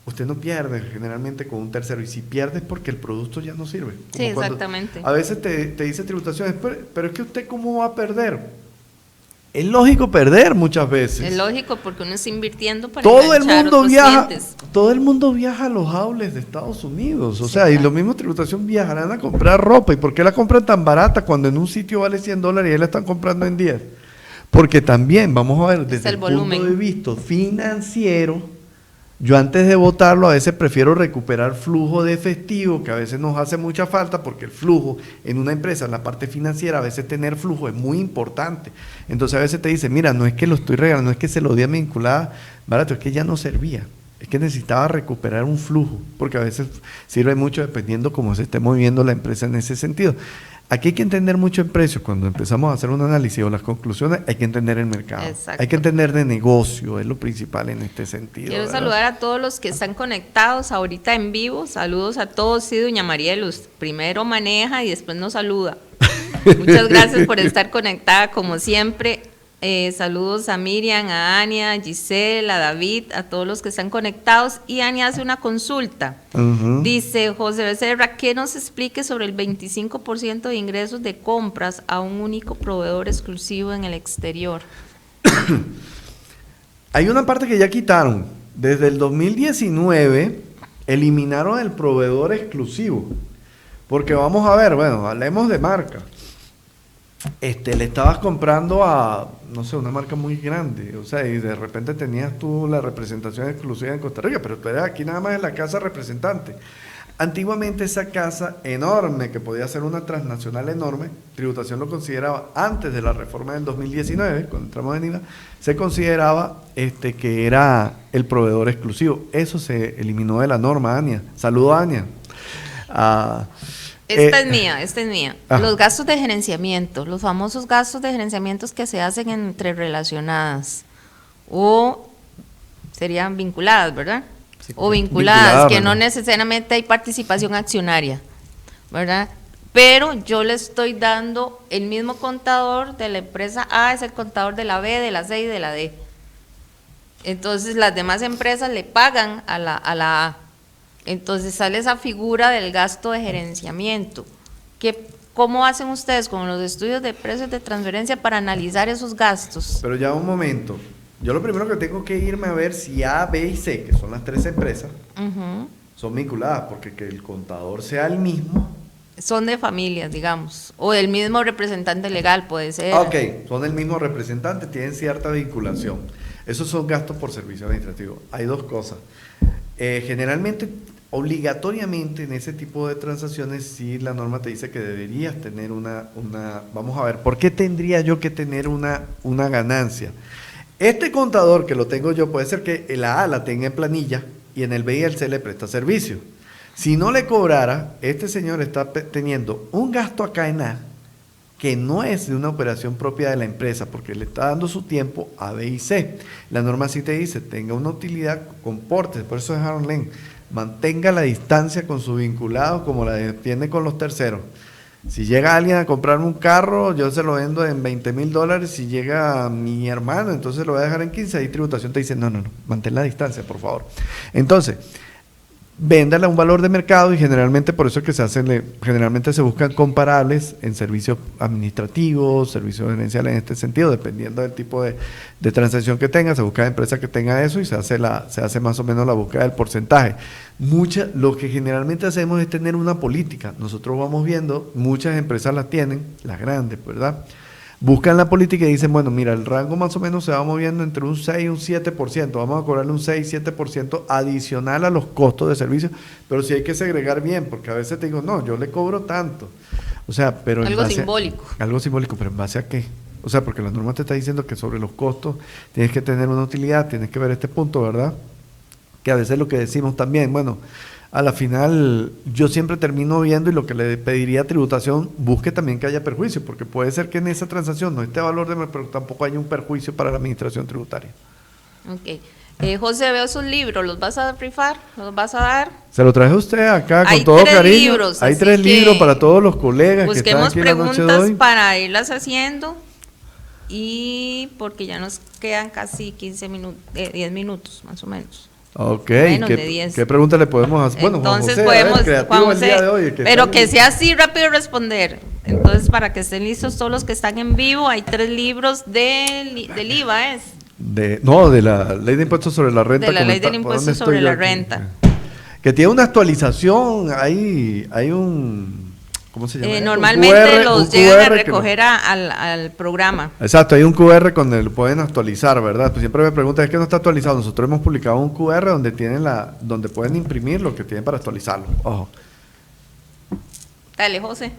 usted no pierde generalmente con un tercero, y si pierdes porque el producto ya no sirve. Sí, exactamente. A veces te dice tributaciones, pero es que usted ¿cómo va a perder? Es lógico perder muchas veces. Es lógico porque uno está invirtiendo para todo el mundo viaja, clientes. Todo el mundo viaja a los outlets de Estados Unidos, o sea, y lo mismo tributación, viajarán a comprar ropa. ¿Y por qué la compran tan barata cuando en un sitio vale $100 y ahí la están comprando en 10? Porque también, vamos a ver, desde el punto de vista financiero, yo antes de votarlo a veces prefiero recuperar flujo de efectivo, que a veces nos hace mucha falta, porque el flujo en una empresa, en la parte financiera, a veces tener flujo es muy importante. Entonces a veces te dicen, mira, no es que lo estoy regalando, no es que se lo di a mi vinculada barato, es que ya no servía, es que necesitaba recuperar un flujo, porque a veces sirve mucho dependiendo cómo se esté moviendo la empresa en ese sentido. Aquí hay que entender mucho el precio. Cuando empezamos a hacer un análisis o las conclusiones, hay que entender el mercado. Exacto. Hay que entender de negocio, es lo principal en este sentido. Quiero ¿verdad? saludar a todos los que están conectados ahorita en vivo. Saludos a todos. Sí, doña Marielos, primero maneja y después nos saluda. Muchas gracias por estar conectada como siempre. Saludos a Miriam, a Ania, a Giselle, a David, a todos los que están conectados. Y Ania hace una consulta. Dice José Becerra, que nos explique sobre el 25% de ingresos de compras a un único proveedor exclusivo en el exterior. Hay una parte que ya quitaron. Desde el 2019 eliminaron el proveedor exclusivo. Porque vamos a ver, bueno, hablemos de marca. Le estabas comprando a, no sé, una marca muy grande, o sea, y de repente tenías tú la representación exclusiva en Costa Rica, pero tú eres aquí nada más en la casa representante. Antiguamente esa casa enorme, que podía ser una transnacional enorme, tributación lo consideraba, antes de la reforma del 2019, cuando entramos en IVA, se consideraba que era el proveedor exclusivo. Eso se eliminó de la norma, Ania. Saludo, Ania. Esta es mía. Ajá. Los gastos de gerenciamiento, los famosos gastos de gerenciamiento que se hacen entre relacionadas o serían vinculadas, ¿verdad? Sí, O vinculadas, que bueno. no necesariamente hay participación accionaria, ¿verdad? Pero yo le estoy dando el mismo contador de la empresa A, es el contador de la B, de la C y de la D. Entonces las demás empresas le pagan a la A. Entonces sale esa figura del gasto de gerenciamiento. ¿Cómo hacen ustedes con los estudios de precios de transferencia para analizar esos gastos? Pero ya un momento. Yo lo primero que tengo que irme a ver si A, B y C, que son las tres empresas, Ujú. son vinculadas, porque que el contador sea el mismo. Son de familias, digamos, o el mismo representante legal puede ser. Ok, son el mismo representante, tienen cierta vinculación. Esos son gastos por servicio administrativo. Hay dos cosas. Generalmente, obligatoriamente en ese tipo de transacciones, sí la norma te dice que deberías tener vamos a ver, ¿por qué tendría yo que tener una ganancia? Este contador que lo tengo yo, puede ser que el A la tenga en planilla y en el B y el C le presta servicio. Si no le cobrara, este señor está teniendo un gasto acá en A que no es de una operación propia de la empresa, porque le está dando su tiempo a B y C. La norma sí te dice, tenga una utilidad, comporte, por eso dejaron Len, mantenga la distancia con su vinculado como la tiene con los terceros. Si llega alguien a comprarme un carro, yo se lo vendo en $20,000. Si llega mi hermano, entonces lo voy a dejar en 15. Ahí tributación te dice, no, mantén la distancia, por favor. Entonces, véndale a un valor de mercado y generalmente por eso es que generalmente se buscan comparables en servicios administrativos, servicios gerenciales en este sentido, dependiendo del tipo de transacción que tenga, se busca empresa que tenga eso y se hace más o menos la búsqueda del porcentaje. Lo que generalmente hacemos es tener una política. Nosotros vamos viendo, muchas empresas las tienen, las grandes, ¿verdad? Buscan la política y dicen, bueno, mira, el rango más o menos se va moviendo entre un 6 y un 7%, vamos a cobrarle un 6-7% adicional a los costos de servicio, pero sí hay que segregar bien, porque a veces te digo, no, yo le cobro tanto, o sea, pero Algo simbólico. Algo simbólico, pero ¿en base a qué? O sea, porque la norma te está diciendo que sobre los costos tienes que tener una utilidad, tienes que ver este punto, ¿verdad? Que a veces lo que decimos también, bueno, a la final yo siempre termino viendo y lo que le pediría a tributación, busque también que haya perjuicio, porque puede ser que en esa transacción no esté valor de, pero tampoco haya un perjuicio para la administración tributaria. Ok. José, veo sus libros, ¿los vas a rifar? ¿Los vas a dar? Se lo traje a usted acá con Hay todo 3 cariño. libros, Hay así 3 que libros para todos los colegas que están busquemos aquí en la noche de preguntas hoy. para irlas haciendo y porque ya nos quedan casi 10 minutos más o menos. Ok, Menos de 10. ¿qué pregunta le podemos hacer? Bueno, Entonces Juan José, podemos, creativo Juan el día José, de hoy, pero está que bien. sea así rápido responder. Entonces, para que estén listos todos los que están en vivo, hay 3 libros del IVA, ¿es? De la ley de impuestos sobre la renta. De la ley ¿por del dónde impuesto estoy sobre yo la aquí? renta. Que tiene una actualización, hay un, ¿cómo se llama esto? Un Normalmente QR, los un llegan a QR que recoger al programa. Exacto, hay un QR con el pueden actualizar, ¿verdad? Pues siempre me preguntan, es que no está actualizado. Nosotros hemos publicado un QR donde pueden imprimir lo que tienen para actualizarlo. Ojo. Dale, José.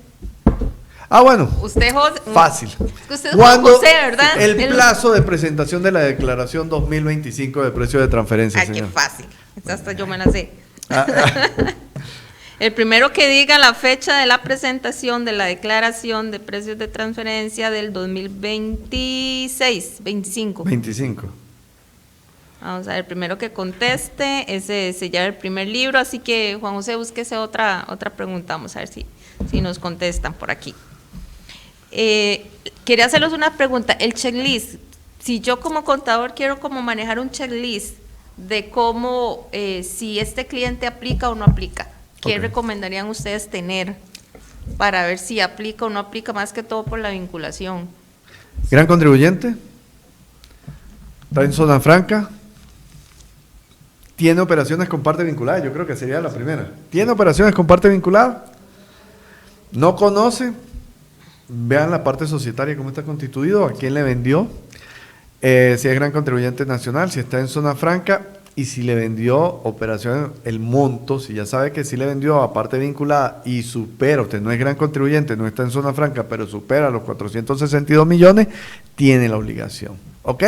Ah, bueno. Usted, José. Fácil. Usted es ¿Cuándo José, ¿verdad? el plazo de presentación de la declaración 2025 de precio de transferencia, Ay, qué señor? fácil. Esta hasta yo me la sé. Ah, El primero que diga la fecha de la presentación de la declaración de precios de transferencia del 2026, 25. 25. Vamos a ver, el primero que conteste, ese sellar el primer libro, así que Juan José, búsquese otra pregunta, vamos a ver si nos contestan por aquí. Quería hacerles una pregunta, el checklist, si yo como contador quiero como manejar un checklist de cómo, si este cliente aplica o no aplica, ¿qué Ok. recomendarían ustedes tener para ver si aplica o no aplica, más que todo por la vinculación? ¿Gran contribuyente? está en zona franca, tiene operaciones con parte vinculada, yo creo que sería la primera. ¿Tiene operaciones con parte vinculada? ¿No conoce? Vean la parte societaria, cómo está constituido, a quién le vendió, si es gran contribuyente nacional, si está en zona franca y si le vendió operaciones, el monto, si ya sabe que si le vendió a parte vinculada y supera, usted no es gran contribuyente, no está en zona franca, pero supera los 462 millones, tiene la obligación. ¿Ok?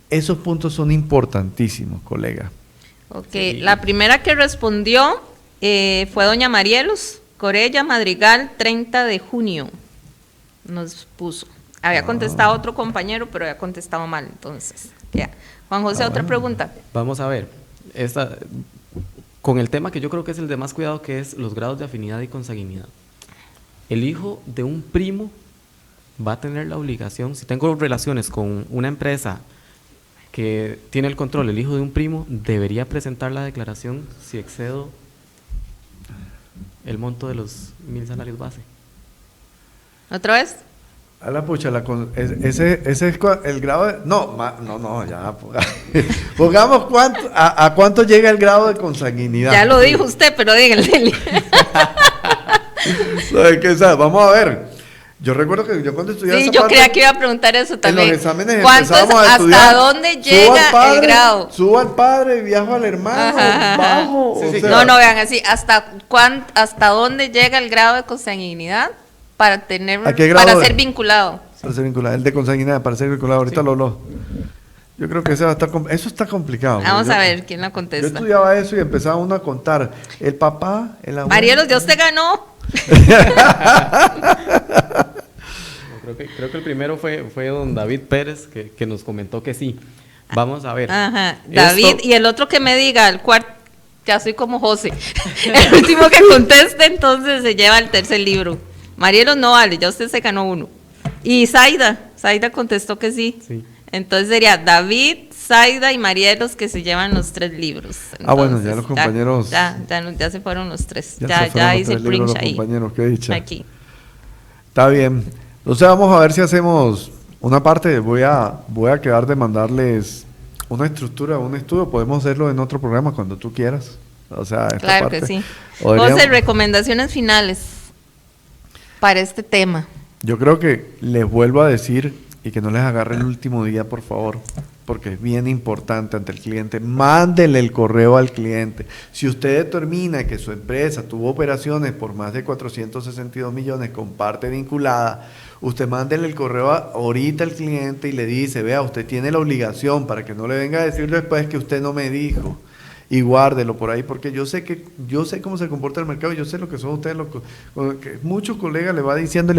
Esos puntos son importantísimos, colega. Ok, la primera que respondió fue doña Marielos Corella Madrigal, 30 de junio, nos puso. Había contestado otro compañero, pero había contestado mal, entonces, ya. Juan José, otra pregunta. Vamos a ver, con el tema que yo creo que es el de más cuidado, que es los grados de afinidad y consanguinidad. El hijo de un primo va a tener la obligación, si tengo relaciones con una empresa que tiene el control, el hijo de un primo, debería presentar la declaración si excedo el monto de los 1,000 salarios base. ¿Otra vez? A la pucha, ese es el grado de... No, ya. Pongamos a cuánto llega el grado de consanguinidad. Ya lo dijo usted, pero díganle. Vamos a ver. Yo recuerdo que yo cuando estudiaba sí, yo creía que iba a preguntar eso también. En los exámenes ¿Cuánto es, a estudiar, hasta dónde llega el grado? Subo al padre, viajo al hermano, bajo. Sí, sí, no, vean así, hasta dónde llega el grado de consanguinidad para tener, para ser vinculado. Para ser vinculado, el de consanguinidad, para ser vinculado, ahorita lo habló. Yo creo que eso está complicado. Vamos a ver quién la contesta. Yo estudiaba eso y empezaba uno a contar. El papá, el abuelo. Marielos, Dios te ganó. Creo que el primero fue don David Pérez, que nos comentó que sí. Vamos a ver. Ajá, David, y el otro que me diga, el cuarto, ya soy como José. El último que conteste, entonces se lleva el tercer libro. Marielos no vale, ya usted se ganó uno. Y Zaida contestó que sí. Entonces sería David, Zaida y Marielos que se llevan los 3 libros. Entonces, bueno, ya los compañeros. Ya se fueron los 3. Ya hice el print ahí. Compañeros, qué dicha. Aquí. Está bien. Entonces vamos a ver si hacemos una parte. Voy a quedar de mandarles una estructura, un estudio. Podemos hacerlo en otro programa cuando tú quieras. O sea, claro parte. Que sí. José, recomendaciones finales para este tema. Yo creo que les vuelvo a decir, y que no les agarre el último día, por favor, porque es bien importante ante el cliente. Mándele el correo al cliente. Si usted determina que su empresa tuvo operaciones por más de 462 millones con parte vinculada, usted mándele el correo ahorita al cliente y le dice, vea, usted tiene la obligación, para que no le venga a decir después que usted no me dijo. Y guárdelo por ahí, porque yo sé cómo se comporta el mercado, yo sé lo que son ustedes, que muchos colegas le va diciendo,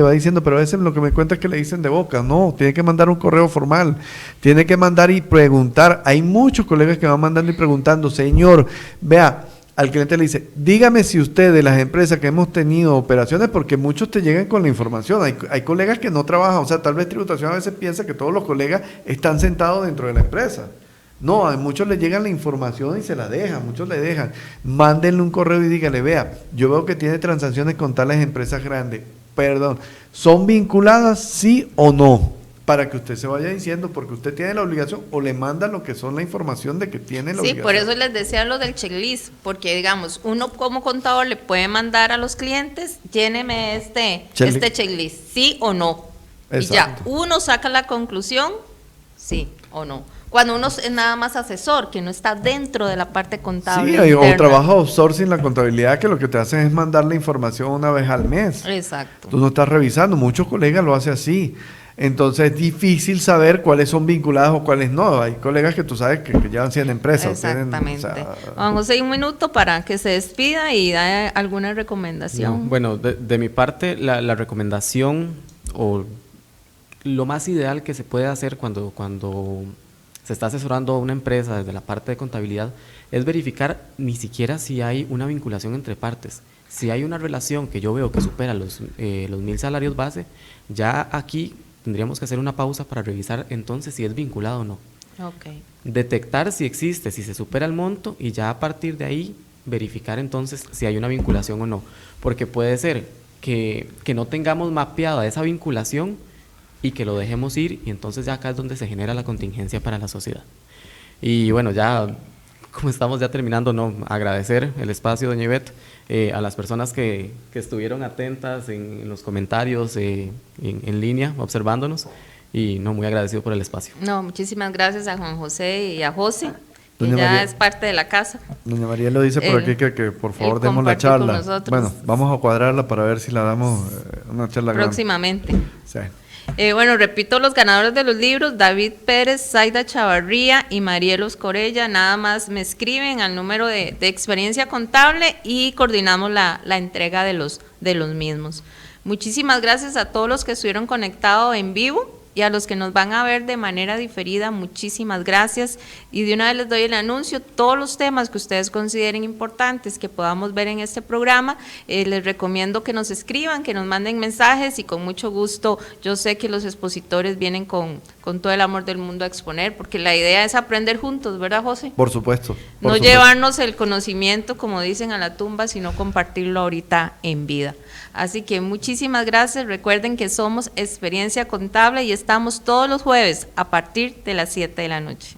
pero a veces lo que me cuenta es que le dicen de boca. No, tiene que mandar un correo formal, tiene que mandar y preguntar. Hay muchos colegas que van mandando y preguntando, señor, vea, al cliente le dice, dígame si usted de las empresas que hemos tenido operaciones, porque muchos te llegan con la información, hay colegas que no trabajan, o sea, tal vez tributación a veces piensa que todos los colegas están sentados dentro de la empresa. No, a muchos les llegan la información y se la dejan, muchos le dejan. Mándenle un correo y dígale, vea, yo veo que tiene transacciones con tales empresas grandes, ¿son vinculadas sí o no? Para que usted se vaya diciendo, porque usted tiene la obligación, o le manda lo que son la información de que tiene la obligación. Sí, por eso les decía lo del checklist, porque digamos, uno como contador le puede mandar a los clientes, lléneme este checklist, sí o no. Exacto. Y ya, uno saca la conclusión, sí o no. Cuando uno es nada más asesor, que no está dentro de la parte contable. Sí, o trabaja outsourcing la contabilidad, que lo que te hacen es mandar la información una vez al mes. Exacto. Tú no estás revisando, muchos colegas lo hacen así. Entonces es difícil saber cuáles son vinculadas o cuáles no. Hay colegas que tú sabes que llevan 100 empresas. Exactamente. Vamos a ir un minuto para que se despida y da alguna recomendación. No, bueno, de mi parte, la recomendación o lo más ideal que se puede hacer cuando se está asesorando a una empresa desde la parte de contabilidad es verificar ni siquiera si hay una vinculación entre partes. Si hay una relación que yo veo que supera los 1,000 salarios base, ya aquí tendríamos que hacer una pausa para revisar entonces si es vinculado o no. Okay. Detectar si existe, si se supera el monto y ya a partir de ahí verificar entonces si hay una vinculación o no. Porque puede ser que no tengamos mapeada esa vinculación y que lo dejemos ir, y entonces ya acá es donde se genera la contingencia para la sociedad. Y bueno, ya como estamos ya terminando, no, agradecer el espacio, doña Ivette, a las personas que estuvieron atentas en los comentarios en línea, observándonos, y no, muy agradecido por el espacio. No, muchísimas gracias a Juan José y a José, que Doña ya María, es parte de la casa. Doña María lo dice por aquí que por favor demos la compartir con charla. nosotros. Bueno, vamos a cuadrarla para ver si la damos una charla grande. Próximamente. Sí. Bueno, repito los ganadores de los libros: David Pérez, Zaida Chavarría y Marielos Corella. Nada más me escriben al número de Experiencia Contable y coordinamos la entrega de los mismos. Muchísimas gracias a todos los que estuvieron conectados en vivo y a los que nos van a ver de manera diferida, muchísimas gracias. Y de una vez les doy el anuncio: todos los temas que ustedes consideren importantes que podamos ver en este programa, les recomiendo que nos escriban, que nos manden mensajes, y con mucho gusto, yo sé que los expositores vienen con todo el amor del mundo a exponer, porque la idea es aprender juntos, ¿verdad, José? Por supuesto. No llevarnos el conocimiento, como dicen, a la tumba, sino compartirlo ahorita en vida. Así que muchísimas gracias. Recuerden que somos Experiencia Contable y estamos todos los jueves a partir de las 7 de la noche.